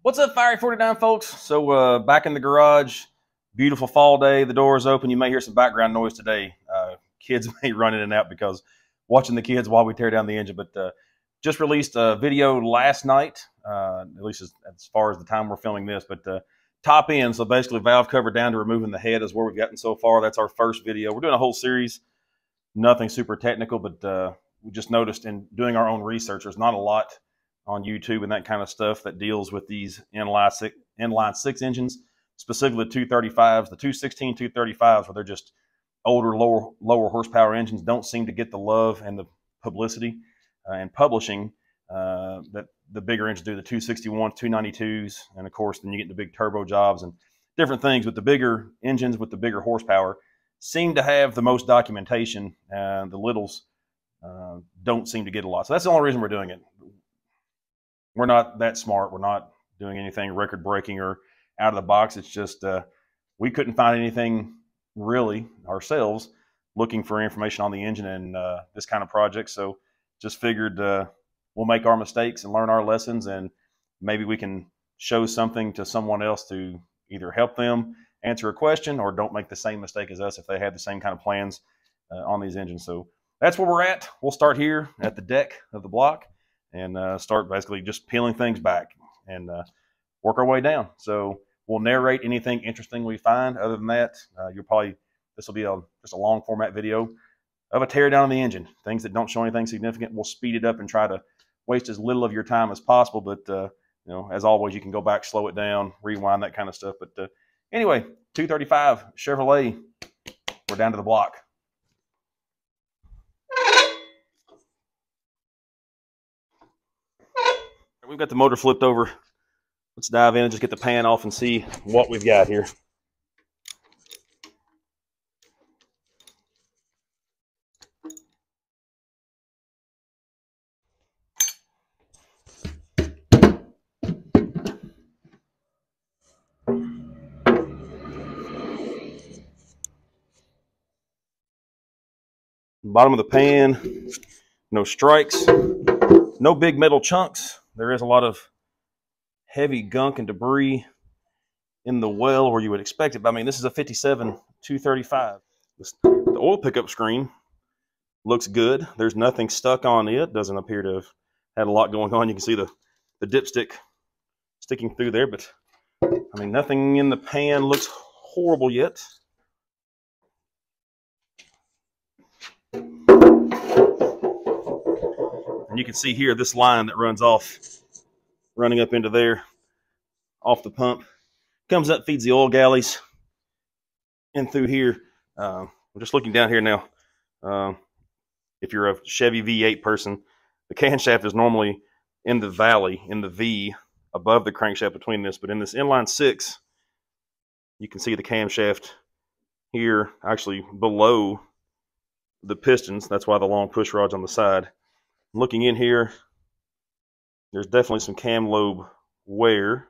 What's up, Fiery 49 folks? So back in the garage, beautiful fall day. The door is open. You may hear some background noise today. Kids may run in and out because watching the kids while we tear down the engine. But just released a video last night, at least as far as the time we're filming this. But top end, so basically valve cover down to removing the head is where we've gotten so far. That's our first video. We're doing a whole series. Nothing super technical, but we just noticed in doing our own research, there's not a lot on YouTube and that kind of stuff that deals with these inline six engines, specifically the 235s, the 216 235s, where they're just older, lower horsepower engines, don't seem to get the love and the publicity and publishing that the bigger engines do, the 261s, 292s, and of course, then you get the big turbo jobs and different things. But the bigger engines with the bigger horsepower seem to have the most documentation, and the littles don't seem to get a lot. So that's the only reason we're doing it. We're not that smart. We're not doing anything record-breaking or out of the box. It's just we couldn't find anything really ourselves looking for information on the engine and this kind of project. So just figured we'll make our mistakes and learn our lessons, and maybe we can show something to someone else to either help them answer a question or don't make the same mistake as us if they have the same kind of plans on these engines. So that's where we're at. We'll start here at the deck of the block and start basically just peeling things back and work our way down. So we'll narrate anything interesting we find. Other than that, this will be just a long format video of a tear down on the engine. Things that don't show anything significant, we'll speed it up and try to waste as little of your time as possible. But you know, as always, you can go back, slow it down, rewind, that kind of stuff. But anyway, 235 Chevrolet, we're down to the block. We've got the motor flipped over. Let's dive in and just get the pan off and see what we've got here. Bottom of the pan, no strikes, no big metal chunks. There is a lot of heavy gunk and debris in the well where you would expect it. But I mean, this is a 57 235. The oil pickup screen looks good. There's nothing stuck on it. Doesn't appear to have had a lot going on. You can see the dipstick sticking through there, but I mean, nothing in the pan looks horrible yet. And you can see here this line that runs off, running up into there, off the pump, comes up, feeds the oil galleys, and through here. I'm just looking down here now. If you're a Chevy V8 person, the camshaft is normally in the valley, in the V, above the crankshaft between this. But in this inline six, you can see the camshaft here, actually below the pistons. That's why the long push rod's on the side. Looking in here, there's definitely some cam lobe wear.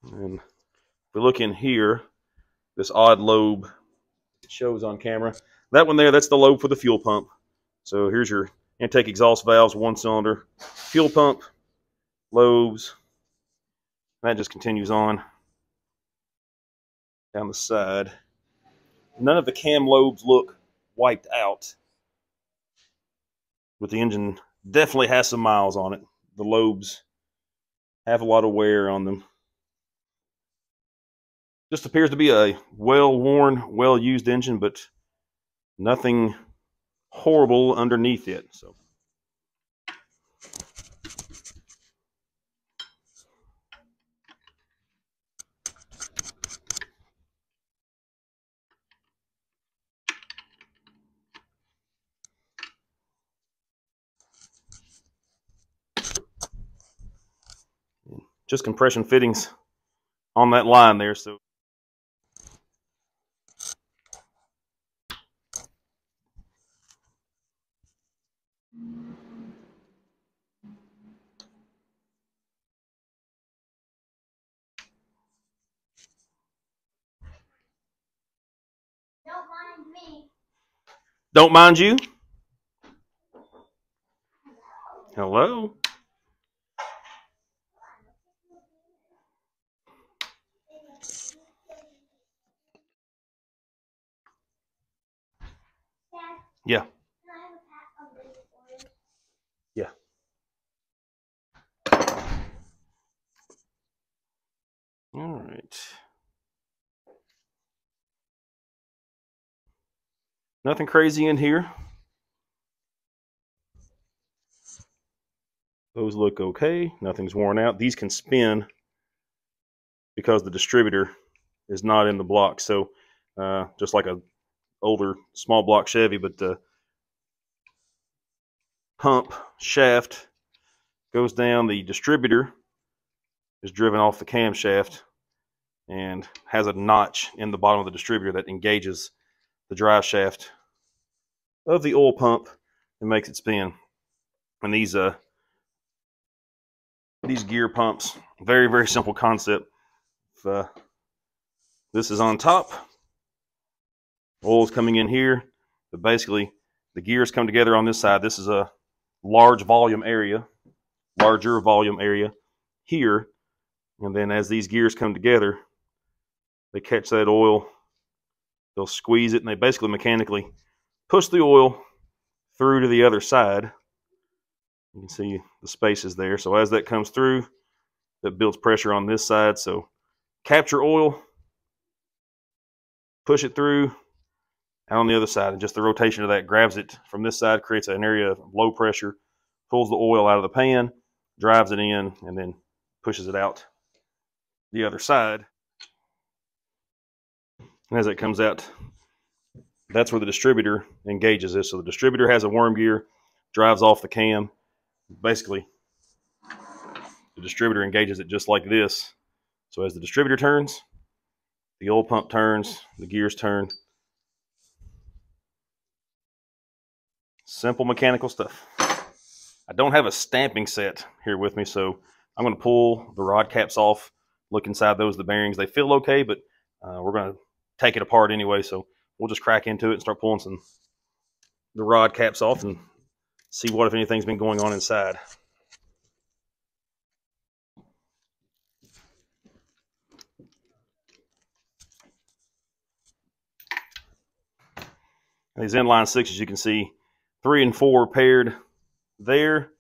And if we look in here, this odd lobe shows on camera. That one there, that's the lobe for the fuel pump. So here's your intake exhaust valves, one cylinder, fuel pump, lobes. That just continues on down the side. None of the cam lobes look wiped out, but the engine definitely has some miles on it. The lobes have a lot of wear on them. Just appears to be a well-worn, well-used engine, but nothing horrible underneath it. So just compression fittings on that line there. So Don't mind me. don't mind you. Hello. Yeah. Yeah. All right. Nothing crazy in here. Those look okay. Nothing's worn out. These can spin because the distributor is not in the block. So just like a older small block Chevy, but the pump shaft goes down. The distributor is driven off the camshaft and has a notch in the bottom of the distributor that engages the drive shaft of the oil pump and makes it spin. And these gear pumps, very, very simple concept. If, this is on top, oil's coming in here, but basically the gears come together on this side. This is a larger volume area here, and then as these gears come together, they catch that oil, they'll squeeze it, and they basically mechanically push the oil through to the other side. You can see the spaces there. So as that comes through, that builds pressure on this side. So capture oil, push it through, out on the other side, and just the rotation of that grabs it from this side, creates an area of low pressure, pulls the oil out of the pan, drives it in, and then pushes it out the other side. And as it comes out, that's where the distributor engages this. So the distributor has a worm gear, drives off the cam. Basically, the distributor engages it just like this. So as the distributor turns, the oil pump turns, the gears turn. Simple mechanical stuff. I don't have a stamping set here with me, so I'm going to pull the rod caps off, look inside those, the bearings. They feel okay, but we're going to take it apart anyway, so we'll just crack into it and start pulling the rod caps off and see what, if anything's been going on inside. These inline sixes, you can see 3 and 4 paired there.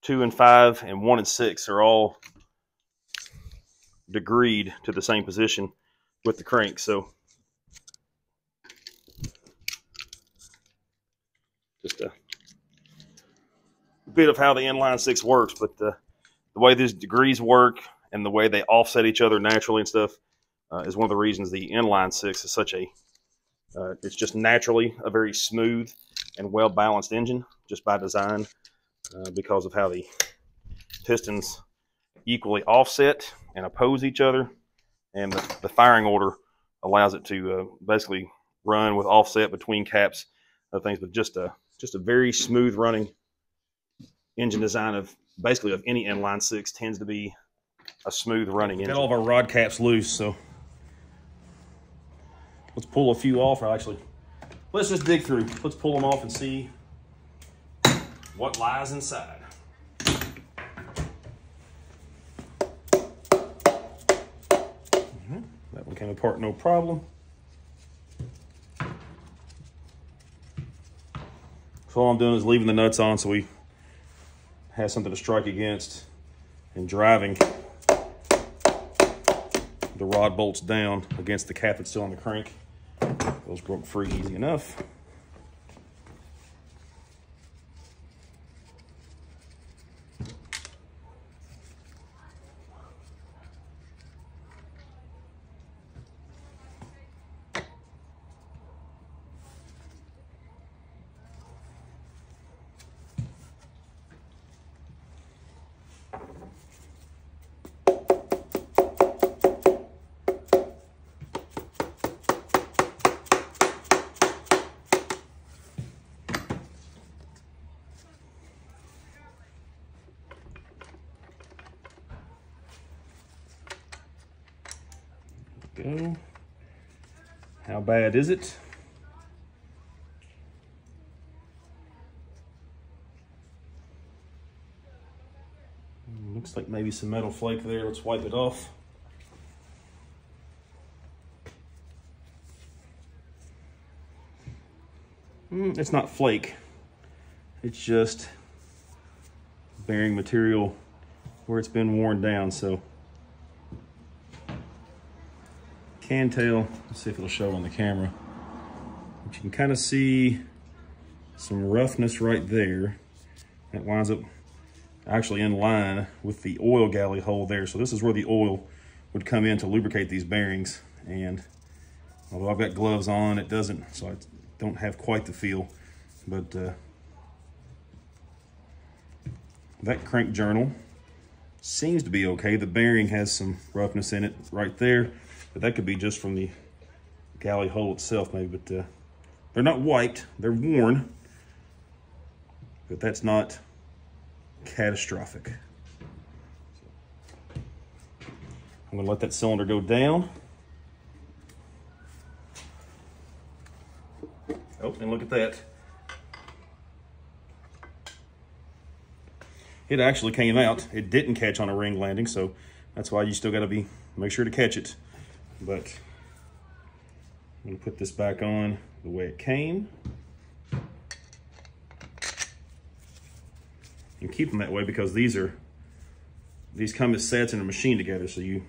2 and 5 and 1 and 6 are all degreed to the same position with the crank. So just a bit of how the inline 6 works, but the way these degrees work and the way they offset each other naturally and stuff is one of the reasons the inline 6 is such a it's just naturally a very smooth and well-balanced engine, just by design, because of how the pistons equally offset and oppose each other, and the firing order allows it to basically run with offset between caps of things, but just a very smooth running engine design of basically of any inline 6 tends to be a smooth running engine. Got all of our rod caps loose, so let's pull a few off. Or actually, let's just dig through. Let's pull them off and see what lies inside. That one came apart no problem. So all I'm doing is leaving the nuts on so we have something to strike against, and driving the rod bolts down against the cap that's still on the crank. Those broke free easy enough. Go. How bad is it? Looks like maybe some metal flake there. Let's wipe it off. It's not flake. It's just bearing material where it's been worn down. So can tell, let's see if it'll show on the camera. But you can kind of see some roughness right there. That winds up actually in line with the oil galley hole there. So this is where the oil would come in to lubricate these bearings. And although I've got gloves on, it doesn't, so I don't have quite the feel. But that crank journal seems to be okay. The bearing has some roughness in it right there, but that could be just from the galley hole itself maybe. But they're not wiped, they're worn, but that's not catastrophic. I'm gonna let that cylinder go down. Oh, and look at that. It actually came out. It didn't catch on a ring landing, so that's why you still gotta make sure to catch it. But I'm gonna put this back on the way it came. And keep them that way because these come as sets in a machine together, so you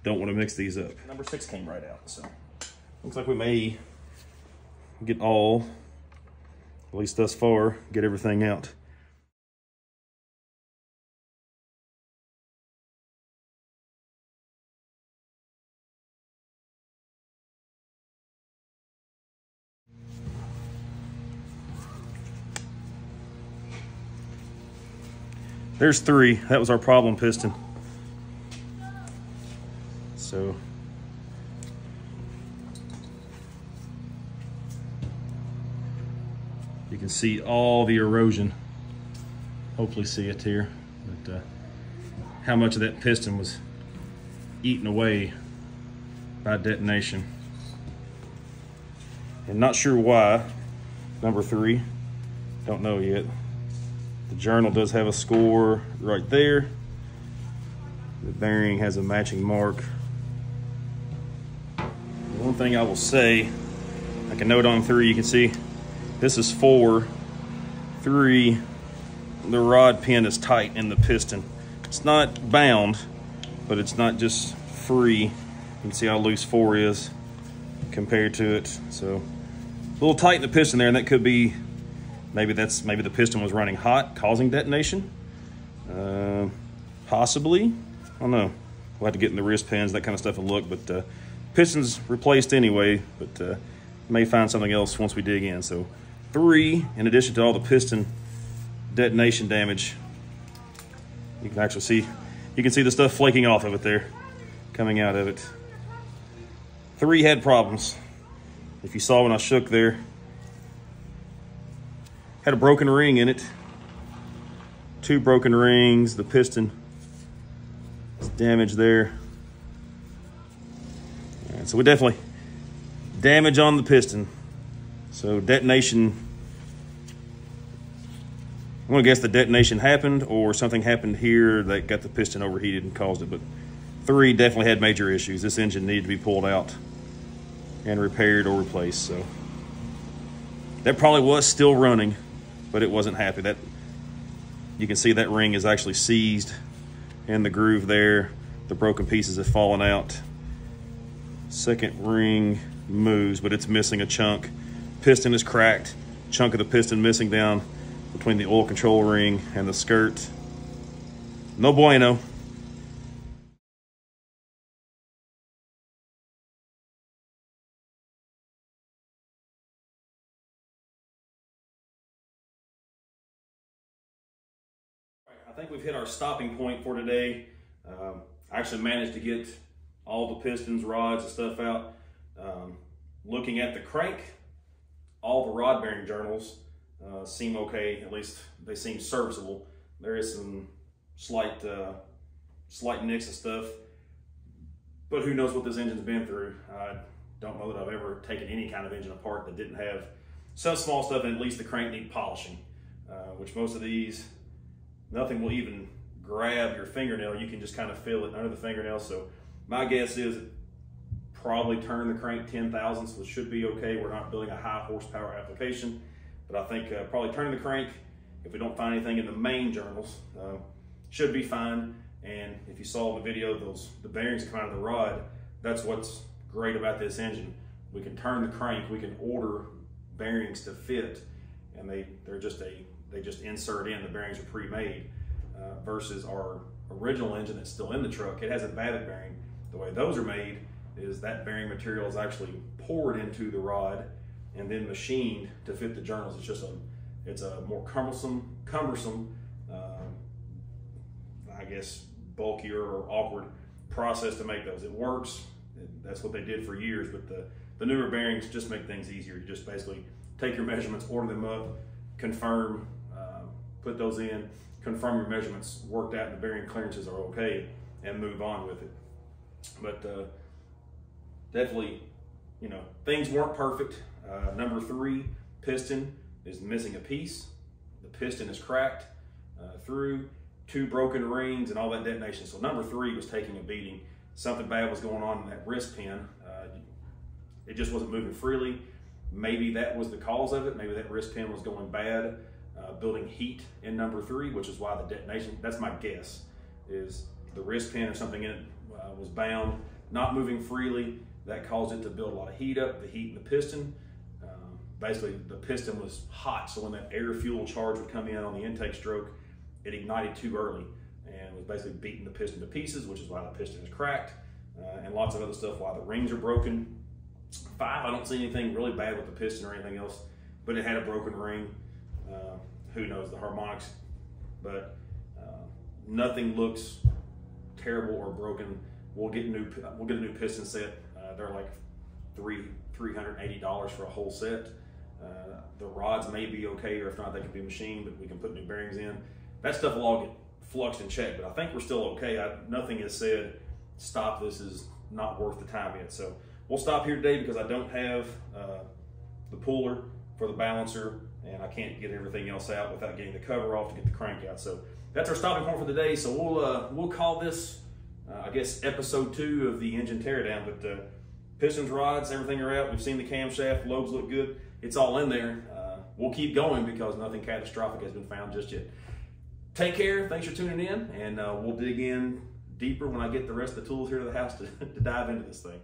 don't want to mix these up. Number 6 came right out, so looks like we may get all, at least thus far, get everything out. There's 3. That was our problem piston. So you can see all the erosion. Hopefully see it here. But how much of that piston was eaten away by detonation. And not sure why. Number 3, don't know yet. The journal does have a score right there. The bearing has a matching mark. The one thing I will say, I can note on 3, you can see this is 4. 3, the rod pin is tight in the piston. It's not bound, but it's not just free. You can see how loose 4 is compared to it. So a little tight in the piston there, and that could be, maybe the piston was running hot, causing detonation. Possibly, I don't know. We'll have to get in the wrist pins, that kind of stuff, and look. But piston's replaced anyway, but may find something else once we dig in. So 3, in addition to all the piston detonation damage, you can actually see, you can see the stuff flaking off of it there, coming out of it. 3 had problems. If you saw when I shook there, had a broken ring in it. 2 broken rings, the piston is damaged there. All right, so we definitely damage on the piston. So detonation, I'm gonna guess the detonation happened or something happened here that got the piston overheated and caused it, but 3 definitely had major issues. This engine needed to be pulled out and repaired or replaced. So that probably was still running, but it wasn't happy. That, you can see that ring is actually seized in the groove there. The broken pieces have fallen out. Second ring moves, but it's missing a chunk. Piston is cracked. Chunk of the piston missing down between the oil control ring and the skirt. No bueno. I think we've hit our stopping point for today. I actually managed to get all the pistons, rods, and stuff out. Looking at the crank, all the rod bearing journals seem okay. At least they seem serviceable. There is some slight nicks and stuff, but who knows what this engine's been through. I don't know that I've ever taken any kind of engine apart that didn't have some small stuff, and at least the crank need polishing, which most of these, nothing will even grab your fingernail. You can just kind of feel it under the fingernail. So my guess is it probably turned the crank 10 thousandths, which should be okay. We're not building a high horsepower application. But I think probably turning the crank, if we don't find anything in the main journals, should be fine. And if you saw the video, the bearings that come out of the rod, that's what's great about this engine. We can turn the crank, we can order bearings to fit, and they just insert in. The bearings are pre-made versus our original engine that's still in the truck. It has a batted bearing. The way those are made is that bearing material is actually poured into the rod and then machined to fit the journals. It's a more cumbersome, I guess, bulkier or awkward process to make those. It works. That's what they did for years, but the newer bearings just make things easier. You just basically take your measurements, order them up, confirm, put those in, confirm your measurements worked out and the bearing clearances are okay, and move on with it. But definitely, you know, things weren't perfect. Number 3, piston is missing a piece. The piston is cracked through, 2 broken rings and all that detonation. So number 3 was taking a beating. Something bad was going on in that wrist pin. It just wasn't moving freely. Maybe that was the cause of it. Maybe that wrist pin was going bad, building heat in number 3, which is why the detonation, that's my guess, is the wrist pin or something in it was bound, not moving freely. That caused it to build a lot of heat up, the heat in the piston. Basically, the piston was hot, so when that air-fuel charge would come in on the intake stroke, it ignited too early and was basically beating the piston to pieces, which is why the piston is cracked, and lots of other stuff, why the rings are broken. 5, I don't see anything really bad with the piston or anything else, but it had a broken ring. Who knows, the harmonics, but nothing looks terrible or broken. We'll get a new piston set. They're like $380 for a whole set. The rods may be okay, or if not, they can be machined, but we can put new bearings in. That stuff will all get fluxed and checked, but I think we're still okay. Nothing has said, stop, this is not worth the time yet. So we'll stop here today because I don't have the puller for the balancer, and I can't get everything else out without getting the cover off to get the crank out. So that's our stopping point for the day. So we'll call this, I guess, episode 2 of the engine teardown. But pistons, rods, everything are out. We've seen the camshaft, lobes look good. It's all in there. We'll keep going because nothing catastrophic has been found just yet. Take care. Thanks for tuning in, and we'll dig in deeper when I get the rest of the tools here to the house to dive into this thing.